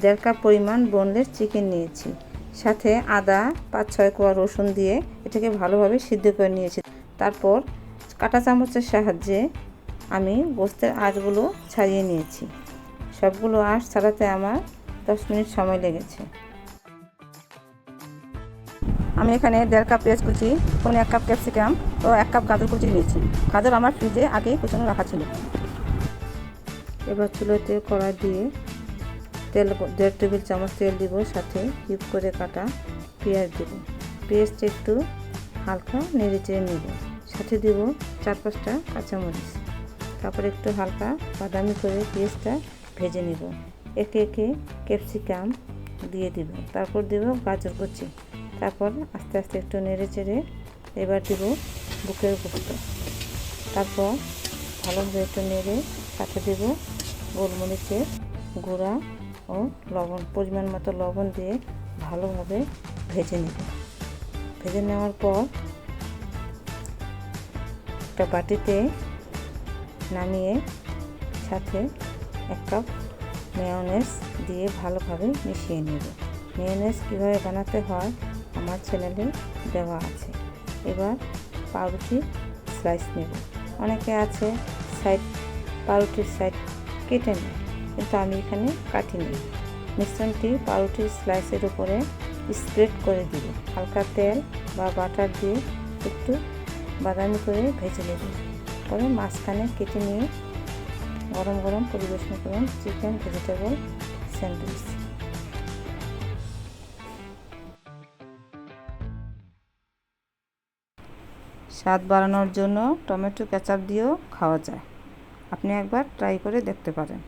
দেড় কাপ পরিমাণ boneless chicken নিয়েছি, সাথে আদা 5-6 কোয়া রসুন দিয়ে এটাকে ভালোভাবে সিদ্ধ করে নিয়েছি। তারপর কাঁটা চামচের সাহায্যে আমি গোশতের আঁশগুলো ছাড়িয়ে নিয়েছি। সবগুলো আঁশ ছাড়াতে আমার 10 মিনিট সময় লেগেছে। আমি এখানে 1.5 কাপ পেঁয়াজ কুচি, 1 কাপ ক্যাপসিকাম ও 1 কাপ গাজর কুচি নিয়েছি। গাজর আমার ফ্রিজে আগেই কুচানো রাখা ছিল। এবার চুলোতে কড়াই দিয়ে তেল 1.5 টেবিল চামচ তেল দিব, সাথে কিউব করে কাটা পেঁয়াজ দেব। পেঁয়াজটা একটু হালকা নেড়ে চেড়ে নেব, সাথে দেব 4-5টা কাঁচামরিচ। তারপর একটু হালকা বাদামি করে পেঁয়াজটা ভেজে নেব। একে একে ক্যাপসিকাম দিয়ে দিব, তারপর দেব গাজর কুচি। তারপর আস্তে আস্তে একটু নেড়ে চেড়ে এবার দেব বুকের গোশত। তারপর ভালোভাবে একটু নেড়ে সাথে দেব গোলমরিচের গুঁড়া ও লবণ, পরিমাণ মতো লবণ দিয়ে ভালোভাবে ভেজে নেব। ভেজে নেওয়ার পর একটা বাটিতে নামিয়ে সাথে 1 কাপ মেয়োনেজ দিয়ে ভালোভাবে মিশিয়ে নেব। মেয়োনেজ কীভাবে বানাতে হয় আমার চ্যানেলে দেওয়া আছে। এবার পাউরুটির স্লাইস নেব। অনেকে আছে পাউরুটির সাইড কেটে নেয়, কিন্তু আমি এখানে কাটিনি। মিশ্রণটি পাউরুটির স্লাইসের উপরে স্প্রেড করে দিব। হালকা তেল বা বাটার দিয়ে একটু বাদামি করে ভেজে নেব। পরে মাঝখানে কেটে নিয়ে গরম গরম পরিবেশন করুন চিকেন ভেজিটেবল স্যান্ডউইচ। স্বাদ বাড়ানোর জন্য টমেটো কেচাপ দিয়েও খাওয়া যায়। আপনি একবার ট্রাই করে দেখতে পারেন।